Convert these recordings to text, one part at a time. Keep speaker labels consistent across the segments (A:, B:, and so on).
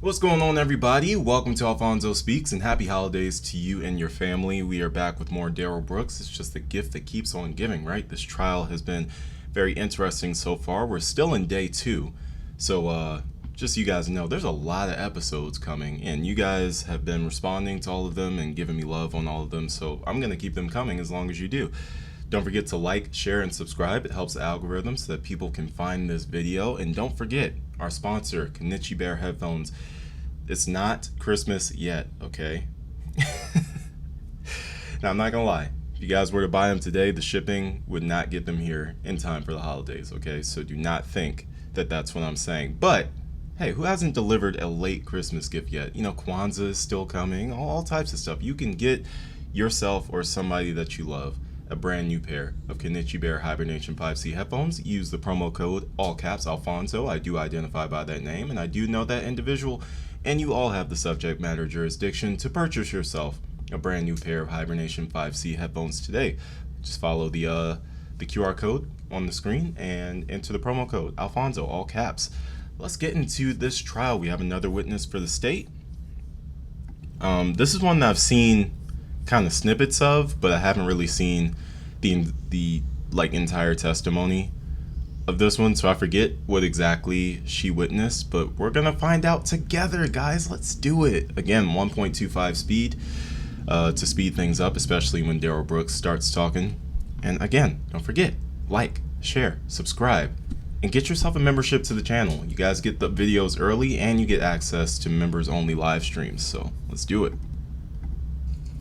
A: What's going on, everybody? Welcome to Alphonso Speaks, and happy holidays to you and your family. We are back with more Darrell Brooks. It's just a gift that keeps on giving, right? This trial has been very interesting so far. We're still in day 2. So, just so you guys know, there's a lot of episodes coming, and you guys have been responding to all of them and giving me love on all of them, so I'm going to keep them coming as long as you do. Don't forget to like, share, and subscribe. It helps the algorithm so that people can find this video. And don't forget, our sponsor, Kenichi Bear Headphones. It's not Christmas yet, okay? Now, I'm not gonna lie. If you guys were to buy them today, the shipping would not get them here in time for the holidays, okay? So do not think that that's what I'm saying. But, hey, who hasn't delivered a late Christmas gift yet? You know, Kwanzaa is still coming, all types of stuff. You can get yourself or somebody that you love a brand new pair of Kenichi Bear Hibernation 5C headphones. Use the promo code, all caps, Alphonso. I do identify by that name, and I do know that individual, and you all have the subject matter jurisdiction to purchase yourself a brand new pair of Hibernation 5C headphones today. Just follow the QR code on the screen and enter the promo code, Alphonso, all caps. Let's get into this trial. We have another witness for the state. This is one that I've seen kind of snippets of, but I haven't really seen the like entire testimony of this one, so I forget what exactly she witnessed, but we're gonna find out together, guys. Let's do it. Again, 1.25 speed to speed things up, especially when Darrell Brooks starts talking. And again, don't forget, like, share, subscribe, and get yourself a membership to the channel. You guys get the videos early and you get access to members only live streams, so let's do it.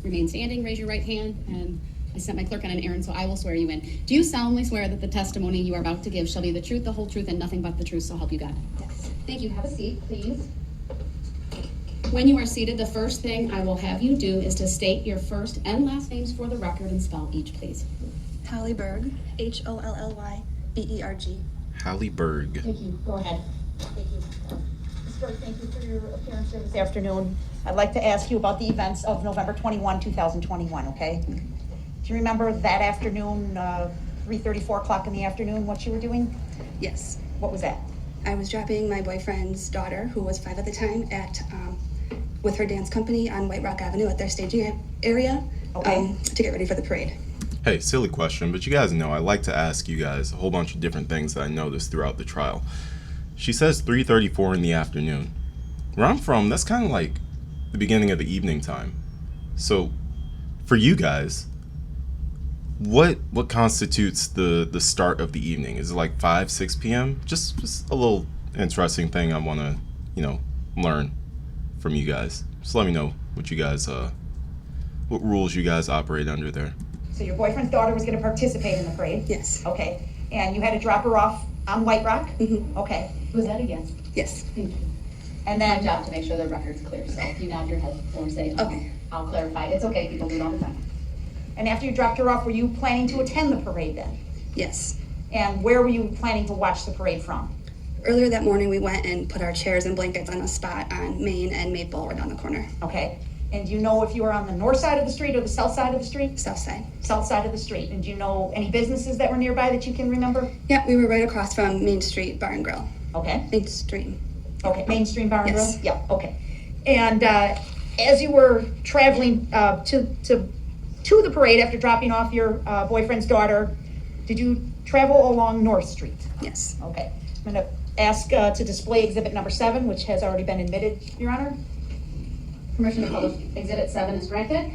B: Remain standing, raise your right hand, and I sent my clerk on an errand, so I will swear you in. Do you solemnly swear that the testimony you are about to give shall be the truth, the whole truth, and nothing but the truth, so help you God? Yes. Thank you. Have a seat, please. When you are seated, the first thing I will have you do is to state your first and last names for the record and spell each, please.
C: Hallie Berg, Hollyllyberg.
A: Hallie Berg.
D: Thank you. Go ahead. Thank you. Ms. Berg, thank you for your appearance here this afternoon. I'd like to ask you about the events of November 21, 2021, okay? Do you remember that afternoon, 3:30, 4 o'clock in the afternoon, what you were doing?
C: Yes.
D: What was that?
C: I was dropping my boyfriend's daughter, who was 5 at the time, with her dance company on White Rock Avenue at their staging area,
D: Okay.
C: to get ready for the parade.
A: Hey, silly question, but you guys know I like to ask you guys a whole bunch of different things that I noticed throughout the trial. She says 3:34 in the afternoon. Where I'm from, that's kind of like the beginning of the evening time. So, for you guys, what constitutes the start of the evening? Is it like 5, 6 p.m.? Just a little interesting thing I want to, learn from you guys. Just let me know what you guys, what rules you guys operate under there.
D: So your boyfriend's daughter was going to participate in the parade?
C: Yes.
D: Okay. And you had to drop her off on White Rock?
C: Mm-hmm.
D: Okay.
B: Was that a yes?
C: Yes.
B: Thank you.
D: And
B: My
D: then,
B: job to make sure the record's clear, so if you nod your head or say,
C: Okay.
B: I'll clarify. It's okay, people do it all the time.
D: and after you dropped her off, were you planning to attend the parade then?
C: Yes.
D: And where were you planning to watch the parade from?
C: Earlier that morning, we went and put our chairs and blankets on a spot on Main and Maple right down the corner.
D: Okay. And do you know if you were on the north side of the street or the south side of the street?
C: South side.
D: South side of the street. And do you know any businesses that were nearby that you can remember?
C: Yeah, we were right across from Main Street Bar and Grill.
D: Okay.
C: Main Street.
D: Okay, Mainstream Bar and
C: Yes.
D: Grill? Yeah, okay. And as you were traveling to the parade after dropping off your boyfriend's daughter, did you travel along North Street?
C: Yes.
D: Okay. I'm going to ask to display exhibit number 7, which has already been admitted, Your Honor.
B: Permission to publish Exhibit 7 is granted.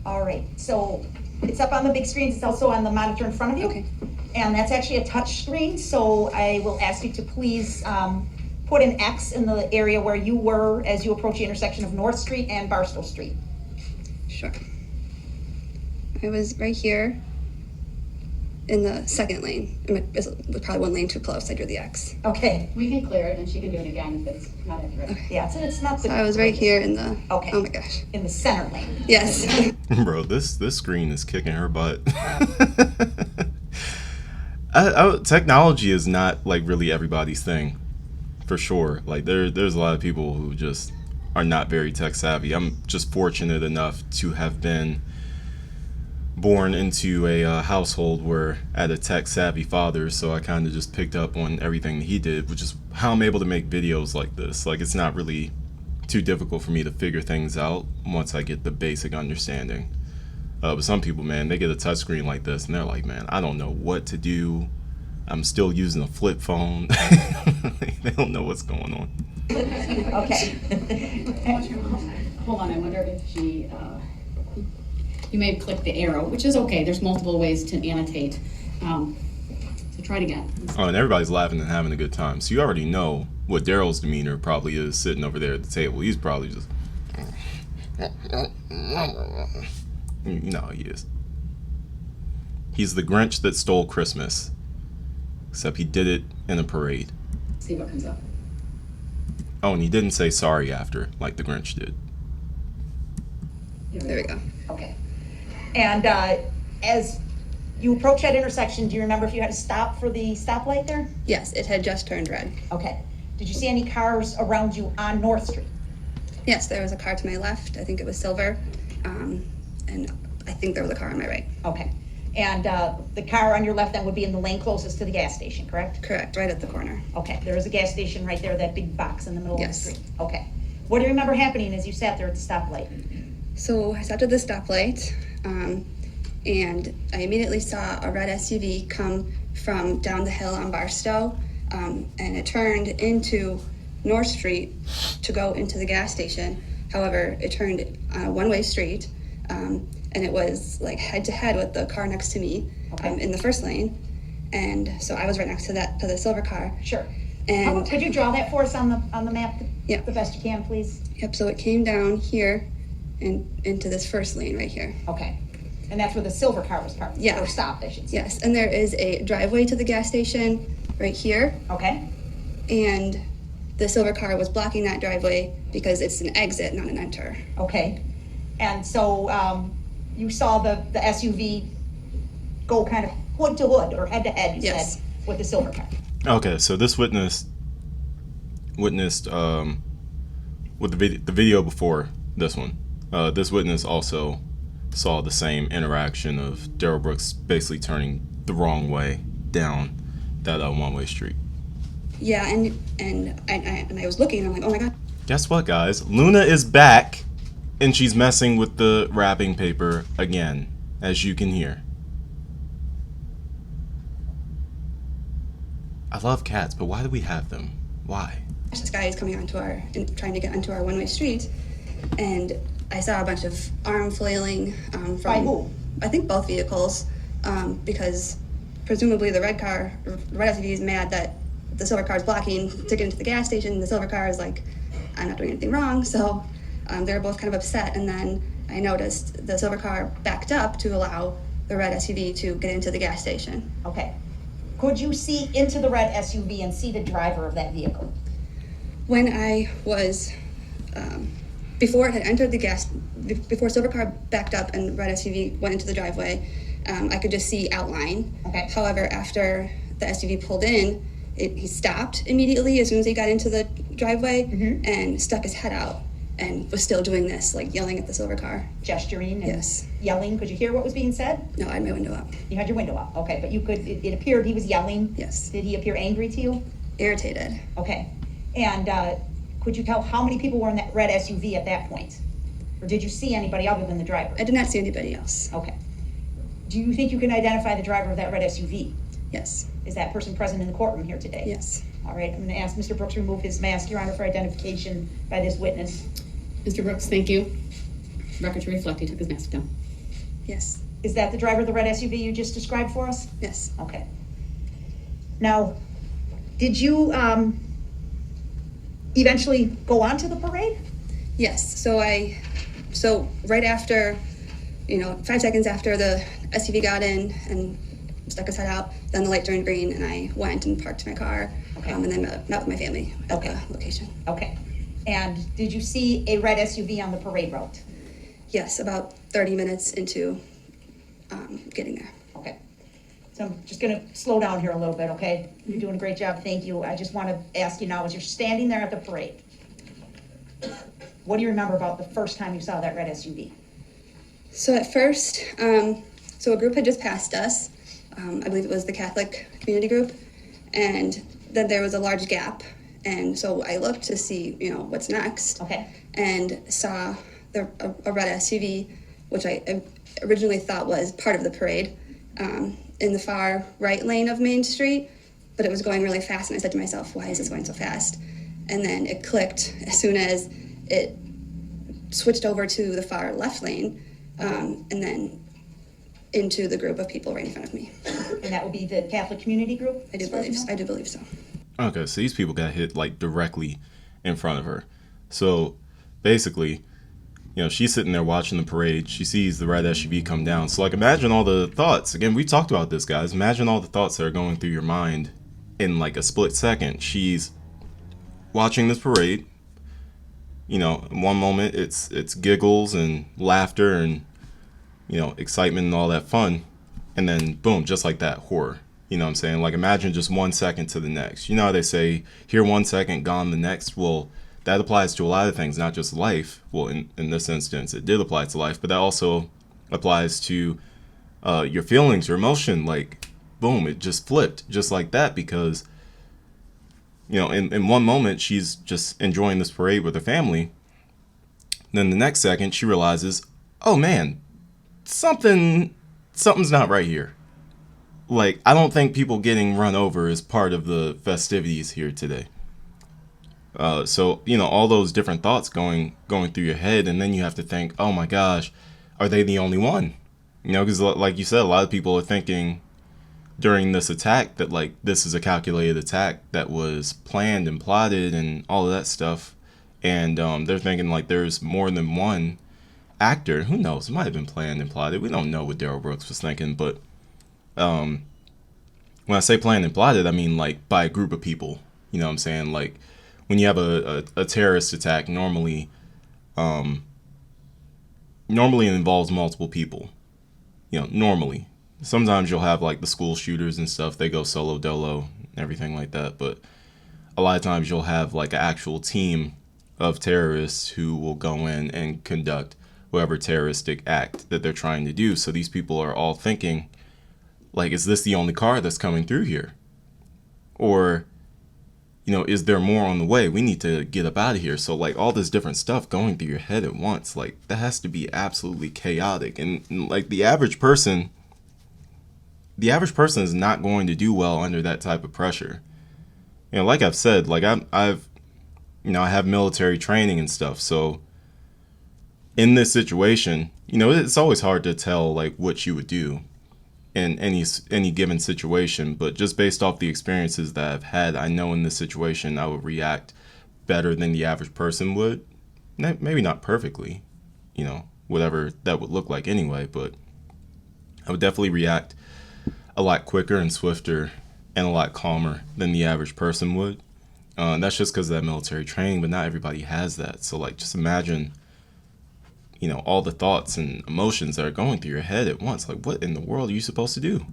D: All right, so it's up on the big screens. It's also on the monitor in front of you.
C: Okay.
D: And that's actually a touch screen, so I will ask you to please put an X in the area where you were as you approach the intersection of North Street and Barstow Street.
C: Sure. I was right here in the second lane. It was probably one lane too close. I drew the X.
D: Okay,
B: We can clear it and she can do it again if it's not accurate.
D: yeah, it's not the.
C: So I was right here in the.
D: Okay.
C: Oh my gosh.
D: In the center lane.
C: Yes.
A: Bro, this screen is kicking her butt. Technology is not like really everybody's thing, for sure. Like there's a lot of people who just are not very tech savvy. I'm just fortunate enough to have been born into a household where I had a tech-savvy father, so I kind of just picked up on everything he did, which is how I'm able to make videos like this. Like, it's not really too difficult for me to figure things out once I get the basic understanding. But some people, man, they get a touchscreen like this, and they're like, man, I don't know what to do. I'm still using a flip phone. They don't know what's going on.
D: Okay.
B: Hold on, I wonder if she, you may have clicked the arrow, which is okay. There's multiple ways to annotate. So try it again.
A: Oh, and everybody's laughing and having a good time. So you already know what Darrell's demeanor probably is sitting over there at the table. He's probably just, you know how he is. He's the Grinch that stole Christmas, except he did it in a parade.
B: See what comes up.
A: Oh, and he didn't say sorry after, like the Grinch did.
C: There we go.
D: Okay. And as you approach that intersection, do you remember if you had to stop for the stoplight there?
C: Yes, it had just turned red.
D: Okay. Did you see any cars around you on North Street?
C: Yes, there was a car to my left. I think it was silver. And I think there was a car on my right.
D: Okay. And the car on your left then would be in the lane closest to the gas station, correct?
C: Correct, right at the corner.
D: Okay. There is a gas station right there, that big box in the middle
C: Yes.
D: of the street. Okay. What do you remember happening as you sat there at the stoplight?
C: So I stopped at the stoplight, and I immediately saw a red SUV come from down the hill on Barstow, and it turned into North Street to go into the gas station. However, it turned on a one-way street, and it was like head-to-head with the car next to me,
D: Okay.
C: in the first lane, and so I was right next to the silver car.
D: Sure.
C: And
D: Could you draw that for us on the map
C: Yeah.
D: the best you can, please?
C: yep, so it came down here and into this first lane right here.
D: Okay. And that's where the silver car was parked?
C: Yeah.
D: Or stopped, I should say.
C: Yes, and there is a driveway to the gas station right here,
D: Okay.
C: and the silver car was blocking that driveway because it's an exit, not an enter.
D: Okay. And so you saw the SUV go kind of hood to hood or head to head, you
C: Yes.
D: said, with the silver car.
A: Okay, so this witnessed with the video before this one. This witness also saw the same interaction of Darrell Brooks basically turning the wrong way down that one-way street.
C: Yeah, and I was looking, and I'm like, oh my god.
A: Guess what, guys? Luna is back, and she's messing with the wrapping paper again, as you can hear. I love cats, but why do we have them? Why?
C: This guy is coming trying to get onto our one-way street, and I saw a bunch of arm flailing from
D: By who?
C: I think both vehicles, because presumably the red SUV is mad that the silver car is blocking to get into the gas station. The silver car is like, I'm not doing anything wrong, so they were both kind of upset. And then I noticed the silver car backed up to allow the red SUV to get into the gas station.
D: Okay. Could you see into the red SUV and see the driver of that vehicle?
C: When I was, before it had entered before silver car backed up and red SUV went into the driveway, I could just see outline.
D: Okay.
C: However, after the SUV pulled in, he stopped immediately as soon as he got into the driveway and stuck his head out and was still doing this, like yelling at the silver car.
D: Gesturing and
C: Yes.
D: yelling. Could you hear what was being said?
C: No, I had my window up.
D: You had your window up. Okay, but it appeared he was yelling.
C: Yes.
D: Did he appear angry to you?
C: Irritated.
D: Okay. And could you tell how many people were in that red SUV at that point? Or did you see anybody other than the driver?
C: I did not see anybody else.
D: Okay. Do you think you can identify the driver of that red SUV?
C: Yes.
D: Is that person present in the courtroom here today?
C: Yes.
D: All right, I'm going to ask Mr. Brooks to remove his mask, Your Honor, for identification by this witness.
B: Mr. Brooks, thank you. Record to reflect, he took his mask down.
C: Yes.
D: Is that the driver of the red SUV you just described for us?
C: Yes.
D: Okay. Now, did you eventually go on to the parade?
C: Yes. So right after, 5 seconds after the SUV got in and stuck his head out, then the light turned green and I went and parked my car.
D: Okay.
C: And then met with my family at
D: Okay.
C: the location.
D: Okay. And did you see a red SUV on the parade route?
C: Yes, about 30 minutes into getting there.
D: Okay. So I'm just going to slow down here a little bit, okay? You're doing a great job, thank you. I just want to ask you now, as you're standing there at the parade, what do you remember about the first time you saw that red SUV?
C: So at first, So a group had just passed us. I believe it was the Catholic community group. And then there was a large gap. And so I looked to see, what's next.
D: Okay.
C: And saw a red SUV, which I originally thought was part of the parade, in the far right lane of Main Street. But it was going really fast, and I said to myself, why is this going so fast? And then it clicked as soon as it switched over to the far left lane, and then into the group of people right in front of me.
D: And that would be the Catholic community group?
C: I do believe so.
A: Okay, so these people got hit like directly in front of her. So basically, she's sitting there watching the parade. She sees the red SUV come down. So like, imagine all the thoughts. Again, we talked about this, guys. Imagine all the thoughts that are going through your mind in like a split second. She's watching this parade. In one moment it's giggles and laughter and excitement and all that fun, and then boom, just like that, horror. You know what I'm saying? Like, imagine just 1 second to the next. You know how they say, here 1 second, gone the next? Well, that applies to a lot of things, not just life. Well, in this instance, it did apply to life, but that also applies to your feelings, your emotion. Like, boom, it just flipped just like that, because in one moment she's just enjoying this parade with her family. Then the next second she realizes, oh man, something's not right here. Like, I don't think people getting run over is part of the festivities here today. So all those different thoughts going through your head, and then you have to think, oh my gosh, are they the only one? Because like you said, a lot of people are thinking during this attack that like this is a calculated attack that was planned and plotted and all of that stuff, and they're thinking like there's more than one actor. Who knows? It might have been planned and plotted. We don't know what Darrell Brooks was thinking, but when I say planned and plotted, I mean like by a group of people. You know what I'm saying? Like, when you have a terrorist attack, normally it involves multiple people. Normally. Sometimes you'll have like the school shooters and stuff. They go solo dolo, everything like that. But a lot of times you'll have like an actual team of terrorists who will go in and conduct whatever terroristic act that they're trying to do. So these people are all thinking, like, is this the only car that's coming through here? Or, is there more on the way? We need to get up out of here. So like all this different stuff going through your head at once, like that has to be absolutely chaotic. And like the average person is not going to do well under that type of pressure. Like I've said, like I have military training and stuff. So in this situation, it's always hard to tell like what you would do in any given situation, but just based off the experiences that I've had, I know in this situation I would react better than the average person would. Maybe not perfectly, whatever that would look like anyway, but I would definitely react a lot quicker and swifter and a lot calmer than the average person would. That's just because of that military training, but not everybody has that. So like, just imagine all the thoughts and emotions that are going through your head at once. Like, what in the world are you supposed to do?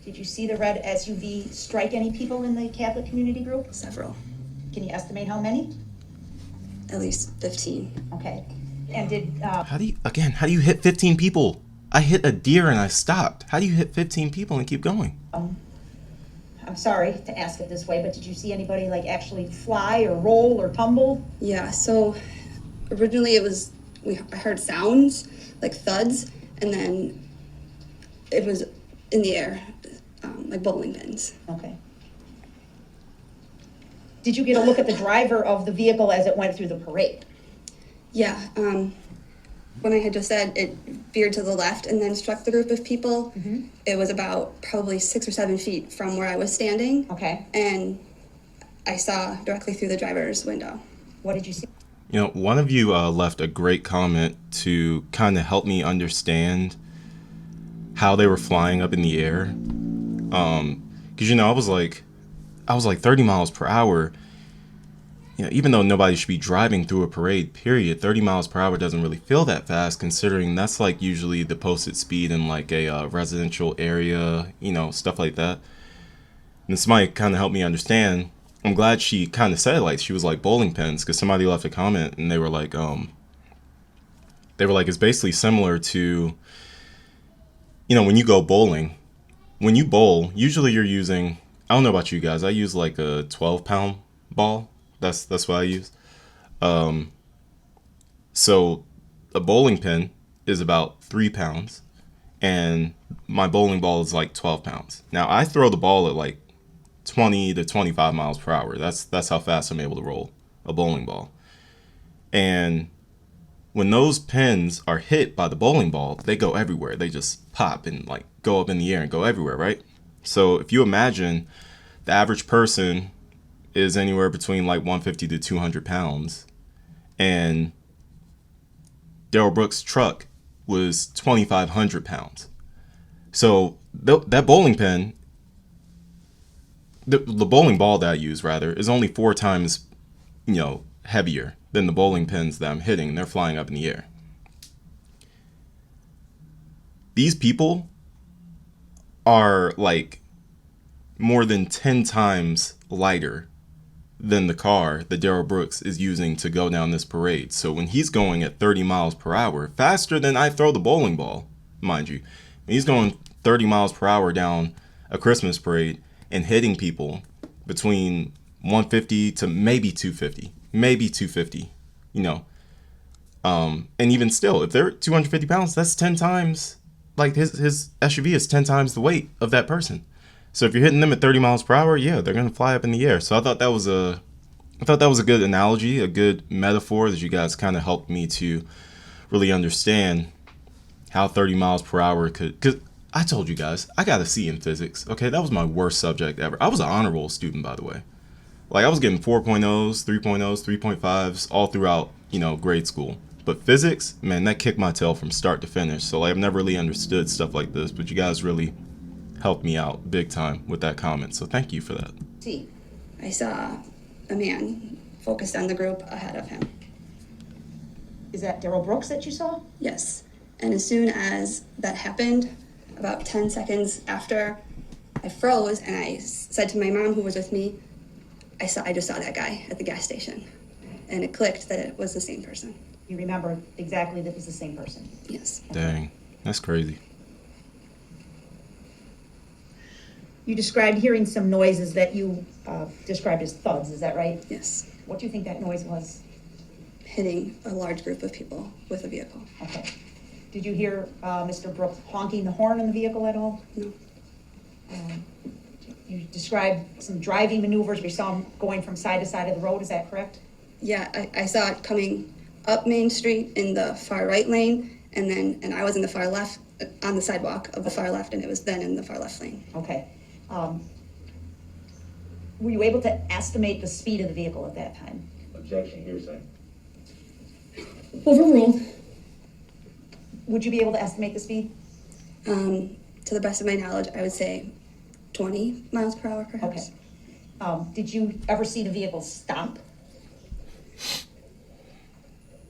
D: Did you see the red SUV strike any people in the Catholic community group?
C: Several.
D: Can you estimate how many?
C: At least 15.
D: Okay. And did,
A: How do you hit 15 people? I hit a deer and I stopped. How do you hit 15 people and keep going?
D: I'm sorry to ask it this way, but did you see anybody like actually fly or roll or tumble?
C: Yeah, so originally I heard sounds, like thuds, and then it was in the air, like bowling pins.
D: Okay. Did you get a look at the driver of the vehicle as it went through the parade?
C: Yeah, when I had just said it veered to the left and then struck the group of people, it was about probably 6 or 7 feet from where I was standing.
D: Okay.
C: And I saw directly through the driver's window.
D: What did you see?
A: One of you left a great comment to kind of help me understand how they were flying up in the air. Because, I was like 30 miles per hour. Even though nobody should be driving through a parade, period, 30 miles per hour doesn't really feel that fast, considering that's like usually the posted speed in like a residential area, stuff like that. And this might kind of help me understand. I'm glad she kind of said it like she was like bowling pins, because somebody left a comment and they were like it's basically similar to when you go bowling, when you bowl, usually you're using, I don't know about you guys, I use like a 12-pound ball. That's what I use. So a bowling pin is about 3 pounds, and my bowling ball is like 12 pounds. Now I throw the ball at like 20 to 25 miles per hour. That's how fast I'm able to roll a bowling ball. And when those pins are hit by the bowling ball, they go everywhere. They just pop and like go up in the air and go everywhere, right? So if you imagine the average person is anywhere between like 150 to 200 pounds, and Darrell Brooks' truck was 2,500 pounds. So that bowling pin, the bowling ball that I use rather, is only 4 times, heavier than the bowling pins that I'm hitting. They're flying up in the air. These people are like more than 10 times lighter than the car that Darrell Brooks is using to go down this parade. So when he's going at 30 miles per hour, faster than I throw the bowling ball, mind you, he's going 30 miles per hour down a Christmas parade and hitting people between 150 to maybe 250, and even still, if they're 250 pounds, that's 10 times, like his SUV is 10 times the weight of that person. So if you're hitting them at 30 miles per hour, yeah, they're going to fly up in the air. So I thought that was a good analogy, a good metaphor that you guys kind of helped me to really understand how 30 miles per hour could, because I told you guys, I got a C in physics. Okay, that was my worst subject ever. I was an honor roll student, by the way. Like, I was getting 4.0s, 3.0s, 3.5s all throughout, grade school. But physics, man, that kicked my tail from start to finish. So, like, I've never really understood stuff like this, but you guys really helped me out big time with that comment. So thank you for that.
C: See, I saw a man focused on the group ahead of him.
D: Is that Darrell Brooks that you saw?
C: Yes. And as soon as that happened, about 10 seconds after, I froze and I said to my mom, who was with me, I just saw that guy at the gas station. And it clicked that it was the same person.
D: You remember exactly that it was the same person?
C: Yes.
A: Dang, that's crazy.
D: You described hearing some noises that you described as thuds, is that right?
C: Yes.
D: What do you think that noise was?
C: Hitting a large group of people with a vehicle.
D: Okay. Did you hear Mr. Brooks honking the horn in the vehicle at all?
C: No.
D: You described some driving maneuvers. We saw him going from side to side of the road. Is that correct?
C: Yeah, I saw it coming up Main Street in the far right lane, and I was in the far left, on the sidewalk of the far left, and it was then in the far left lane.
D: Okay. Were you able to estimate the speed of the vehicle at that time?
E: Objection, hearsay.
B: Overruled.
D: Would you be able to estimate the speed?
C: To the best of my knowledge, I would say 20 miles per hour, perhaps.
D: Okay. Did you ever see the vehicle stop?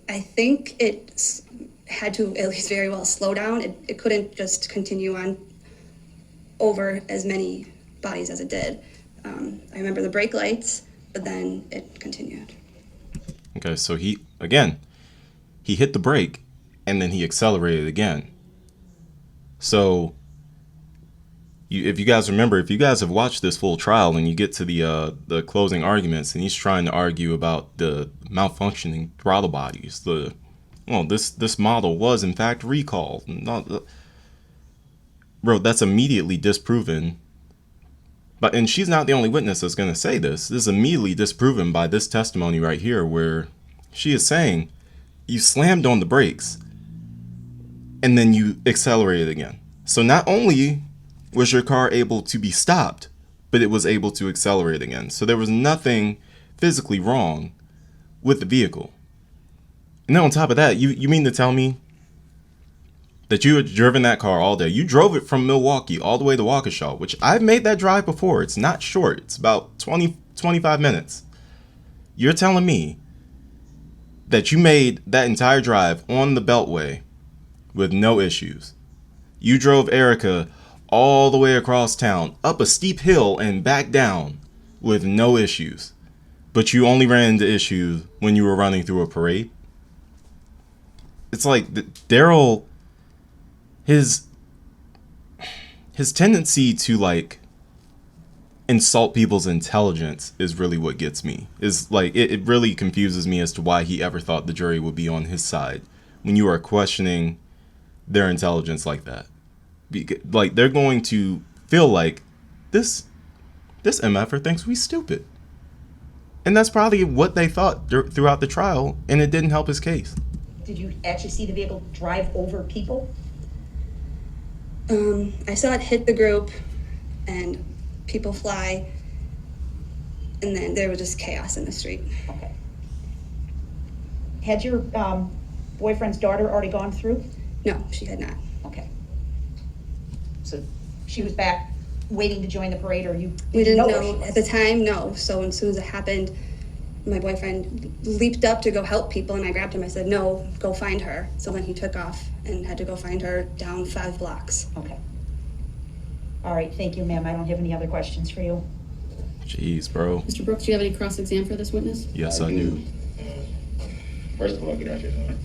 C: I think it had to at least very well slow down. It couldn't just continue on over as many bodies as it did. I remember the brake lights, but then it continued.
A: Okay, so he hit the brake and then he accelerated again. So if you guys remember, if you guys have watched this full trial and you get to the closing arguments and he's trying to argue about the malfunctioning throttle bodies, this model was in fact recalled. Bro, that's immediately disproven. And she's not the only witness that's going to say this. This is immediately disproven by this testimony right here, where she is saying you slammed on the brakes and then you accelerated again. So not only was your car able to be stopped, but it was able to accelerate again. So there was nothing physically wrong with the vehicle. And then on top of that, you mean to tell me that you had driven that car all day? You drove it from Milwaukee all the way to Waukesha, which I've made that drive before. It's not short. It's about 25 minutes. You're telling me that you made that entire drive on the Beltway with no issues. You drove Erica all the way across town, up a steep hill and back down with no issues. But you only ran into issues when you were running through a parade. It's like Darrell, his his tendency to like insult people's intelligence is really what gets me. Is like it really confuses me as to why he ever thought the jury would be on his side when you are questioning their intelligence like that. Like they're going to feel like this MFer thinks we stupid. And that's probably what they thought throughout the trial, and it didn't help his case.
D: Did you actually see the vehicle drive over people?
C: I saw it hit the group and people fly, and then there was just chaos in the street.
D: Okay. Had your boyfriend's daughter already gone through?
C: No, she had not.
D: Okay. So she was back waiting to join the parade, or you
C: We didn't
D: where she
C: know
D: was?
C: at the time, no. So as soon as it happened, my boyfriend leaped up to go help people, and I grabbed him. I said, no, go find her. So then he took off and had to go find her down 5 blocks.
D: Okay. All right, thank you, ma'am. I don't have any other questions for you.
A: Jeez, bro.
B: Mr. Brooks, do you have any cross-exam for this witness?
A: Yes, I do.
E: First of all, get out your phone.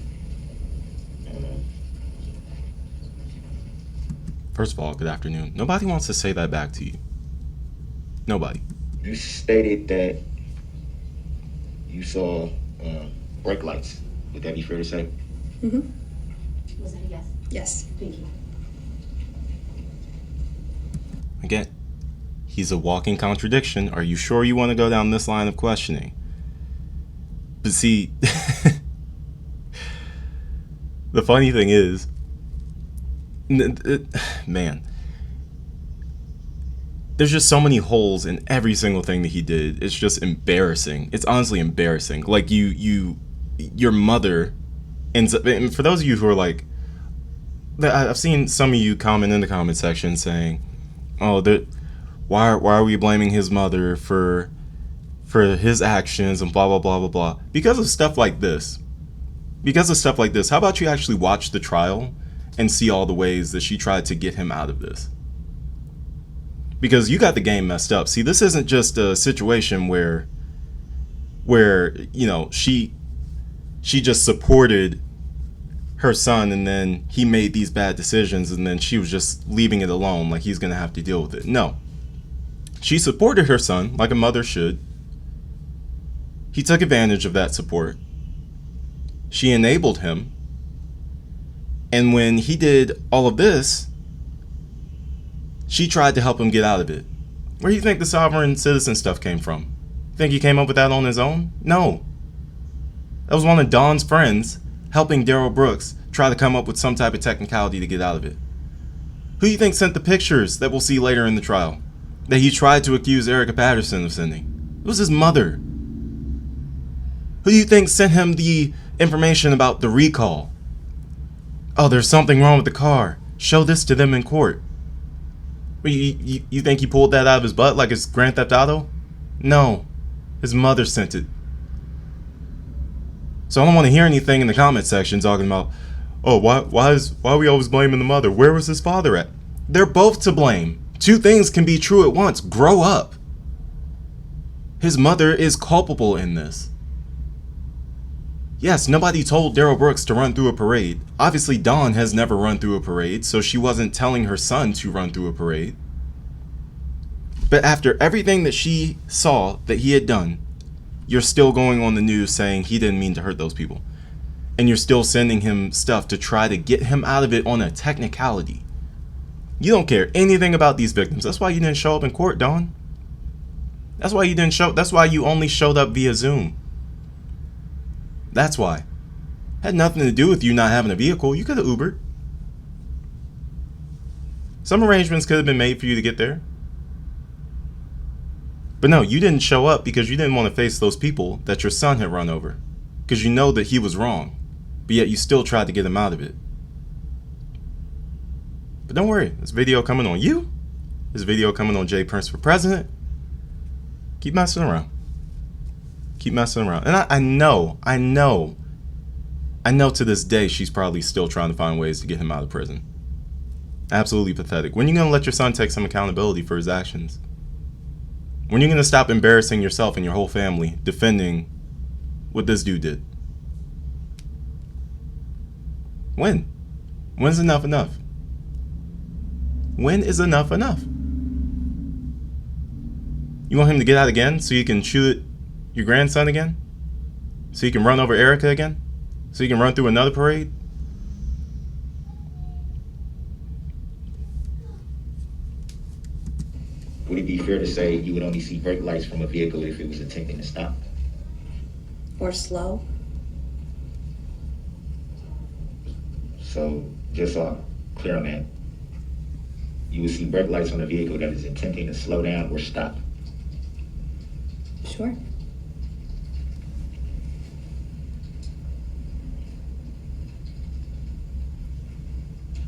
A: First of all, good afternoon. Nobody wants to say that back to you. Nobody.
E: You stated that you saw brake lights. Would that be fair to say?
B: Was that a yes?
C: Yes.
B: Thank you.
A: Again, he's a walking contradiction. Are you sure you want to go down this line of questioning? But see, the funny thing is, man, there's just so many holes in every single thing that he did. It's just embarrassing. It's honestly embarrassing. Like your mother ends up, and for those of you who are like, I've seen some of you comment in the comment section saying, oh, why are we blaming his mother for his actions and blah, blah, blah, blah, blah. Because of stuff like this. How about you actually watch the trial and see all the ways that she tried to get him out of this? Because you got the game messed up. See, this isn't just a situation where you know, she just supported her son and then he made these bad decisions and then she was just leaving it alone like he's gonna have to deal with it. No. She supported her son like a mother should. He took advantage of that support. She enabled him. And when he did all of this, she tried to help him get out of it. Where do you think the sovereign citizen stuff came from? Think he came up with that on his own? No. That was one of Don's friends helping Darrell Brooks try to come up with some type of technicality to get out of it. Who do you think sent the pictures that we'll see later in the trial that he tried to accuse Erica Patterson of sending? It was his mother. Who do you think sent him the information about the recall? Oh, there's something wrong with the car. Show this to them in court. You think he pulled that out of his butt like it's Grand Theft Auto? No. His mother sent it. So I don't want to hear anything in the comment section talking about, oh, why are we always blaming the mother? Where was his father at? They're both to blame. Two things can be true at once. Grow up. His mother is culpable in this. Yes, nobody told Darrell Brooks to run through a parade. Obviously, Dawn has never run through a parade, so she wasn't telling her son to run through a parade. But after everything that she saw that he had done, you're still going on the news saying he didn't mean to hurt those people. And you're still sending him stuff to try to get him out of it on a technicality. You don't care anything about these victims. That's why you didn't show up in court, Dawn. That's why you only showed up via Zoom. That's why. Had nothing to do with you not having a vehicle. You could have Ubered. Some arrangements could have been made for you to get there. But no, you didn't show up because you didn't want to face those people that your son had run over. Because you know that he was wrong. But yet you still tried to get him out of it. But don't worry, this video coming on you. This video coming on Jay Prince for president. Keep messing around. Keep messing around. And I know to this day she's probably still trying to find ways to get him out of prison. Absolutely pathetic. When are you going to let your son take some accountability for his actions? When are you going to stop embarrassing yourself and your whole family defending what this dude did? When? When's enough enough? When is enough enough? You want him to get out again so you can shoot your grandson again? So you can run over Erica again? So you can run through another parade?
E: Would it be fair to say you would only see brake lights from a vehicle if it was attempting to stop?
C: Or slow.
E: So, just so I'm clear on that, you would see brake lights on a vehicle that is attempting to slow down or stop.
C: Sure.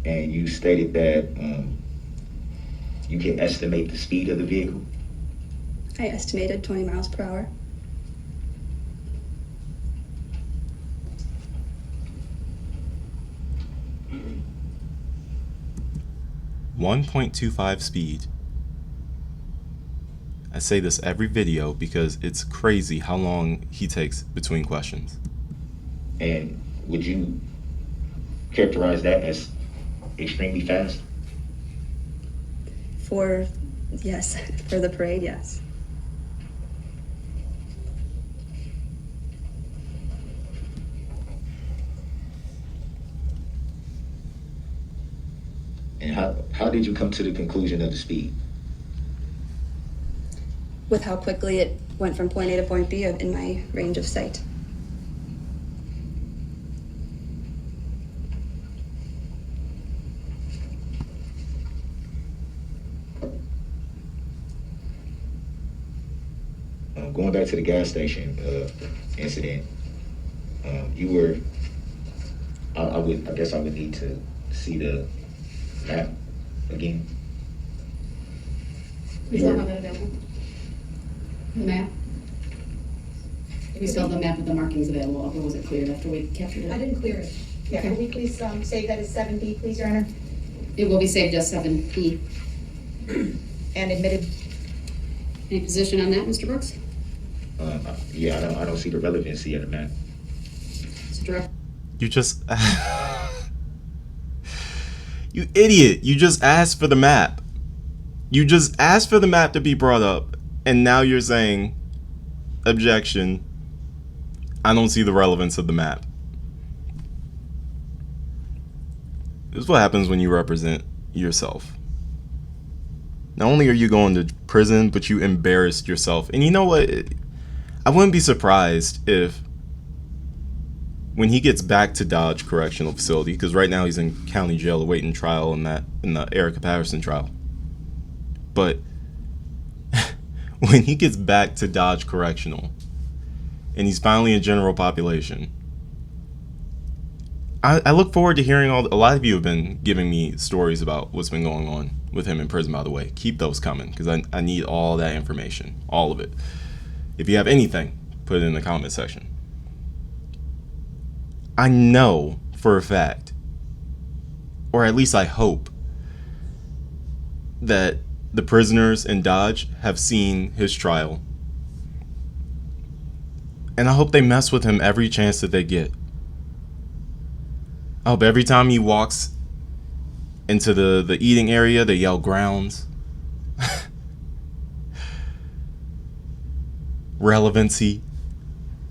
E: And you stated that you can estimate the speed of the vehicle.
C: I estimated 20 miles per hour.
A: Mm-hmm. 1.25 speed. I say this every video because it's crazy how long he takes between questions.
E: And would you characterize that as extremely fast?
C: Yes, for the parade, yes.
E: And how did you come to the conclusion of the speed?
C: With how quickly it went from point A to point B in my range of sight.
E: Going back to the gas station incident, you were. I guess I would need to see the map again.
B: We still have that available. The map? We still have the map with the markings available, or was it cleared after we captured
D: I
B: it?
D: didn't clear it. Yeah,
B: Okay.
D: can we please say that as 7B, please, Your Honor?
B: It will be saved as 7P.
D: And admitted.
B: Any position on that, Mr. Brooks?
E: Yeah, I don't see the relevancy of the map.
B: Mr. Direct.
A: You just... You idiot! You just asked for the map. You just asked for the map to be brought up, and now you're saying, objection, I don't see the relevance of the map. This is what happens when you represent yourself. Not only are you going to prison, but you embarrassed yourself. And you know what? I wouldn't be surprised if when he gets back to Dodge Correctional Facility, because right now he's in county jail awaiting trial in the Erica Patterson trial. But when he gets back to Dodge Correctional and he's finally in general population, I look forward to hearing a lot of you have been giving me stories about what's been going on with him in prison, by the way. Keep those coming, because I need all that information, all of it. If you have anything, put it in the comment section. I know for a fact, or at least I hope, that the prisoners in Dodge have seen his trial. And I hope they mess with him every chance that they get. I hope every time he walks into the eating area, they yell grounds. Relevancy.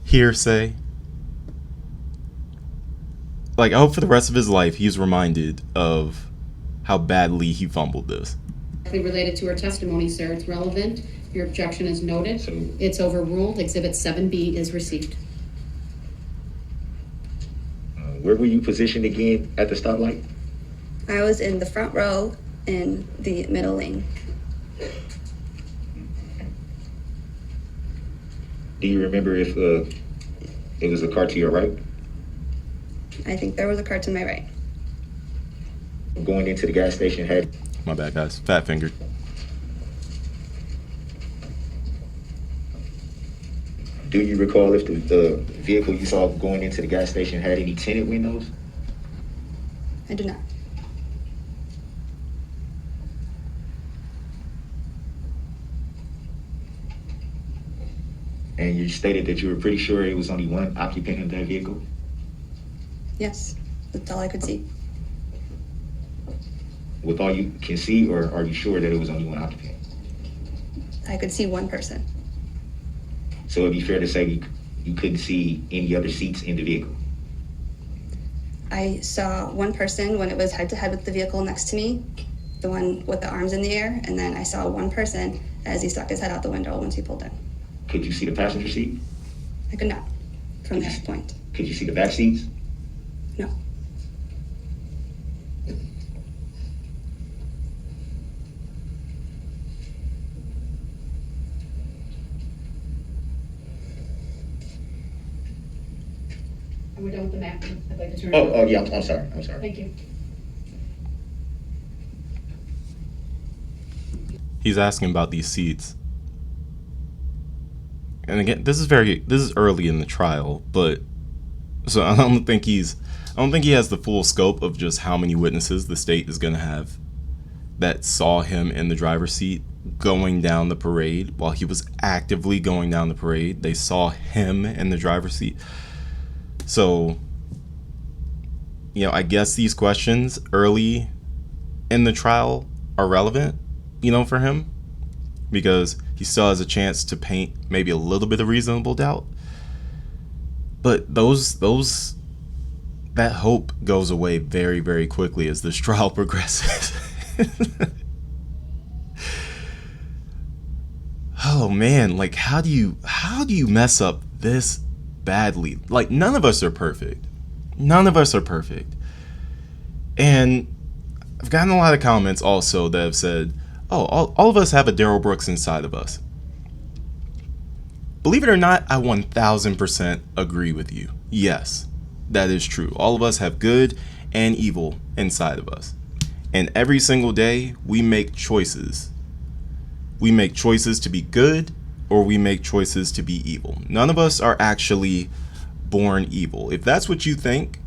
A: Hearsay. Like, I hope for the rest of his life he's reminded of how badly he fumbled this.
B: Related to her testimony, sir, it's relevant. Your objection is noted.
E: So-
B: It's overruled. Exhibit 7B is received.
E: Where were you positioned again at the stoplight?
C: I was in the front row in the middle lane.
E: Do you remember if it was a car to your right?
C: I think there was a car to my right.
E: Going into the gas station had.
A: My bad, guys. Fat fingered.
E: Do you recall if the vehicle you saw going into the gas station had any tinted windows?
C: I do not.
E: And you stated that you were pretty sure it was only one occupant in that vehicle?
C: Yes, that's all I could see.
E: with all you can see, or are you sure that it was only one occupant?
C: I could see one person.
E: So it'd be fair to say you couldn't see any other seats in the vehicle?
C: I saw one person when it was head to head with the vehicle next to me, the one with the arms in the air, and then I saw one person as he stuck his head out the window once he pulled in.
E: Could you see the passenger seat?
C: I could not from that point.
E: Could you see the back seats?
C: No.
B: We're done with the map. I'd like to turn.
E: Oh, yeah, I'm sorry.
B: Thank you.
A: He's asking about these seats. And again, this is early in the trial, but so I don't think he has the full scope of just how many witnesses the state is going to have that saw him in the driver's seat going down the parade while he was actively going down the parade. They saw him in the driver's seat. So, I guess these questions early in the trial are relevant, for him, because he still has a chance to paint maybe a little bit of reasonable doubt. But that hope goes away very, very quickly as this trial progresses. Oh man, like how do you mess up this badly? Like, none of us are perfect. And I've gotten a lot of comments also that have said, oh, all of us have a Darrell Brooks inside of us. Believe it or not, I 1000% agree with you. Yes, that is true. All of us have good and evil inside of us. And every single day, we make choices. We make choices to be good, or we make choices to be evil. None of us are actually born evil. If that's what you think,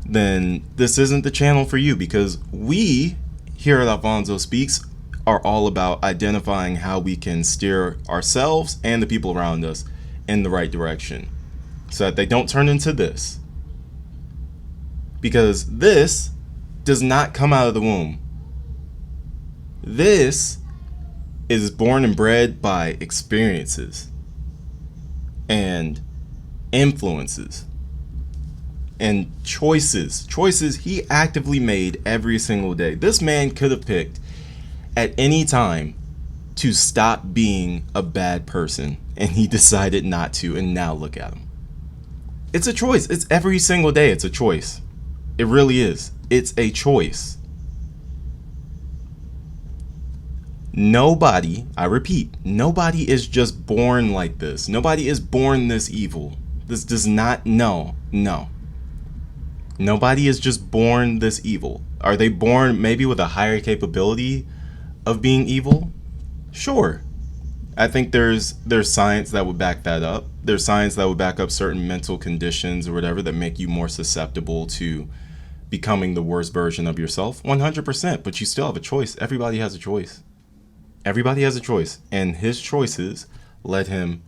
A: then this isn't the channel for you, because we here at Alphonso Speaks are all about identifying how we can steer ourselves and the people around us in the right direction so that they don't turn into this. Because this does not come out of the womb. This is born and bred by experiences and influences and choices he actively made every single day. This man could have picked at any time to stop being a bad person, and he decided not to, and now look at him. It's a choice. It's every single day. It's a choice. It really is. It's a choice. Nobody, I repeat, nobody is just born like this. Nobody is born this evil. This does not, no. Nobody is just born this evil. Are they born maybe with a higher capability of being evil? Sure. I think there's science that would back that up. There's science that would back up certain mental conditions or whatever that make you more susceptible to becoming the worst version of yourself. 100%, but you still have a choice. Everybody has a choice. Everybody has a choice, and his choices led him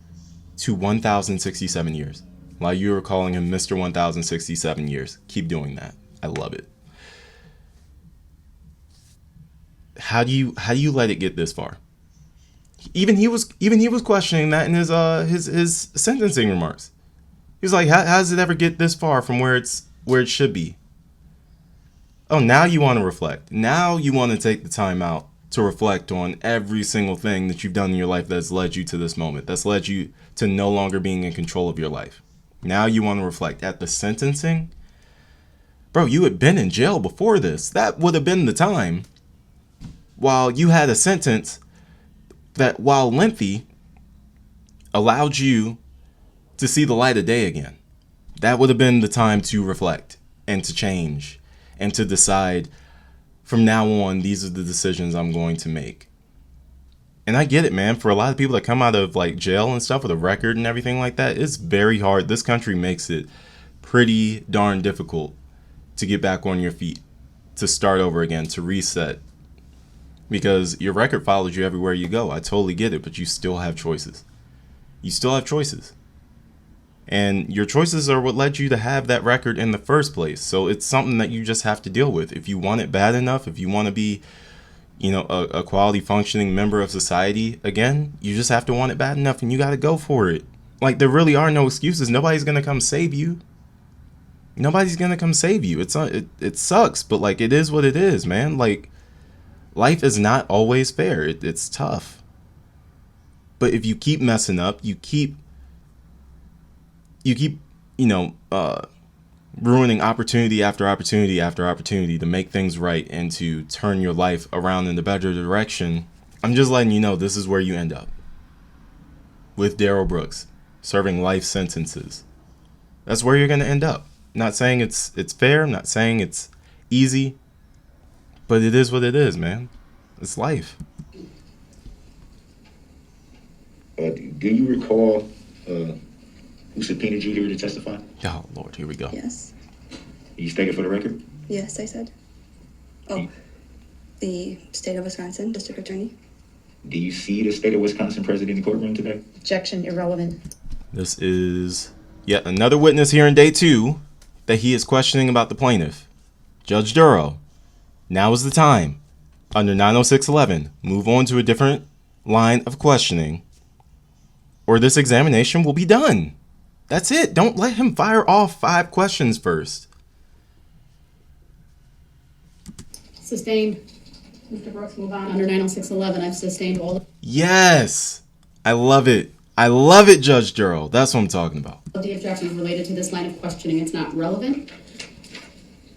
A: to 1,067 years. While you were calling him Mr. 1,067 years, keep doing that. I love it. How do you let it get this far? Even he was questioning that in his sentencing remarks. He was like, how does it ever get this far from where it should be? Oh, now you want to reflect. Now you want to take the time out to reflect on every single thing that you've done in your life that's led you to this moment, that's led you to no longer being in control of your life. Now you want to reflect. At the sentencing, bro, you had been in jail before this. That would have been the time. While you had a sentence that, while lengthy, allowed you to see the light of day again. That would have been the time to reflect and to change and to decide, from now on, these are the decisions I'm going to make. And I get it, man. For a lot of people that come out of like jail and stuff with a record and everything like that, it's very hard. This country makes it pretty darn difficult to get back on your feet, to start over again, to reset. Because your record follows you everywhere you go. I totally get it, but you still have choices. You still have choices. And your choices are what led you to have that record in the first place. So it's something that you just have to deal with. If you want it bad enough, if you want to be a quality functioning member of society, again, you just have to want it bad enough and you got to go for it. Like, there really are no excuses. Nobody's going to come save you. Nobody's going to come save you. It sucks, but like, it is what it is, man. Like, life is not always fair. It's tough. But if you keep messing up, you keep ruining opportunity after opportunity after opportunity to make things right and to turn your life around in the better direction, I'm just letting you know this is where you end up. With Darrell Brooks, serving life sentences. That's where you're going to end up. I'm not saying it's fair. I'm not saying it's easy. But it is what it is, man. It's life.
E: Do you recall who subpoenaed you here to testify?
A: Oh, Lord, here we go.
C: Yes.
E: You stated for the record?
C: Yes, I said. Oh, the state of Wisconsin District Attorney.
E: Do you see the state of Wisconsin present in the courtroom today?
D: Objection, irrelevant.
A: This is yet another witness here in day 2 that he is questioning about the plaintiff. Judge Darrell, now is the time. Under 906.11, move on to a different line of questioning, or this examination will be done. That's it. Don't let him fire off 5 questions first.
B: Sustained. Mr. Brooks, move on. Under 906.11, I've sustained all
A: Yes. I love it. I love it, Judge Darrell. That's what I'm talking about.
B: of the objections related to this line of questioning. It's not relevant.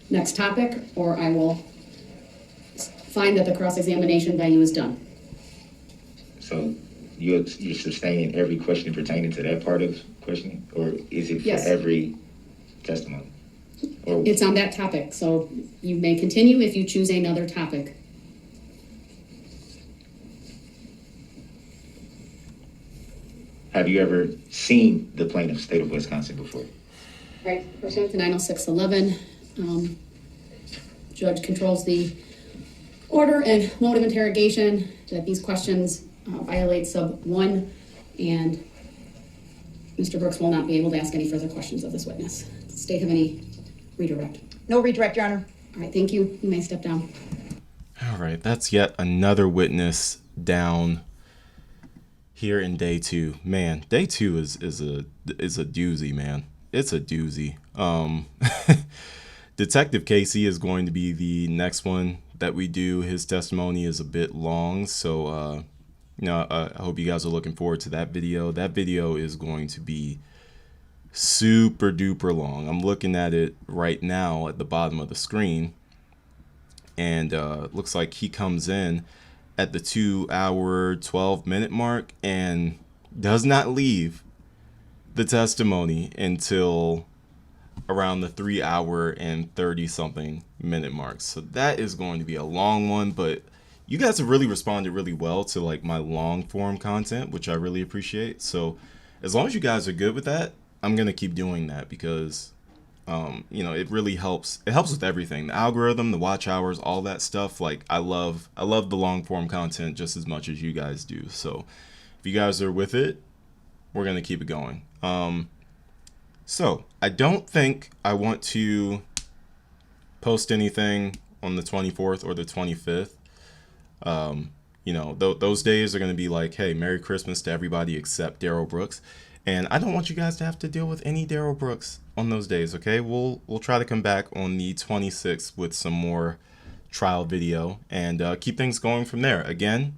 B: Next topic, or I will find that the cross-examination value is done.
E: So you're sustaining every question pertaining to that part of questioning? Or is it for
B: Yes.
E: every testimony? Or
B: It's on that topic, so you may continue if you choose another topic.
E: have you ever seen the plaintiff's state of Wisconsin before?
B: Right, pursuant to 906.11, judge controls the order and mode of interrogation, that these questions violate sub 1, and Mr. Brooks will not be able to ask any further questions of this witness. Does the state have any redirect?
D: No redirect, Your Honor.
B: All right, thank you. You may step down.
A: All right, that's yet another witness down here in day 2. Man, day 2 is a doozy, man. It's a doozy. Detective Casey is going to be the next one that we do. His testimony is a bit long, so I hope you guys are looking forward to that video. That video is going to be super duper long. I'm looking at it right now at the bottom of the screen, and looks like he comes in at the 2-hour 12-minute mark and does not leave the testimony until around the 3-hour and 30-something minute mark. So that is going to be a long one, but you guys have really responded really well to like my long form content, which I really appreciate. So as long as you guys are good with that, I'm gonna keep doing that because it really helps. It helps with everything, the algorithm, the watch hours, all that stuff. Like I love the long form content just as much as you guys do. So if you guys are with it, we're gonna keep it going. So I don't think I want to post anything on the 24th or the 25th. Those days are going to be like, hey, Merry Christmas to everybody except Darrell Brooks. And I don't want you guys to have to deal with any Darrell Brooks on those days, okay? We'll try to come back on the 26th with some more trial video and keep things going from there. Again,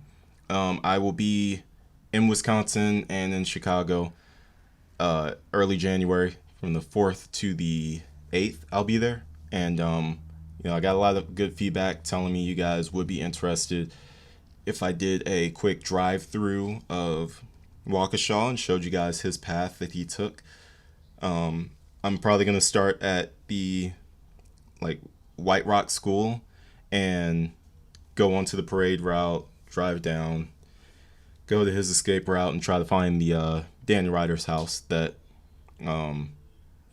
A: I will be in Wisconsin and in Chicago early January. From the 4th to the 8th, I'll be there. And, I got a lot of good feedback telling me you guys would be interested if I did a quick drive-through of Waukesha and showed you guys his path that he took. I'm probably going to start at the, White Rock School and go onto the parade route, drive down, go to his escape route, and try to find the Danny Ryder's house that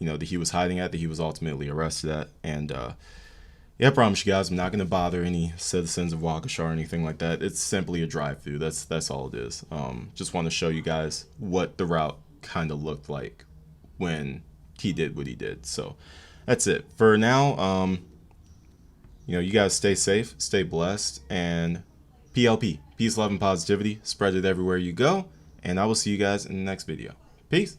A: that he was hiding at, that he was ultimately arrested at. And I promise you guys, I'm not going to bother any citizens of Waukesha or anything like that. It's simply a drive-through. That's all it is. Just want to show you guys what the route kind of looked like when he did what he did. So that's it for now. You guys stay safe, stay blessed, and PLP, peace, love, and positivity. Spread it everywhere you go. And I will see you guys in the next video. Peace.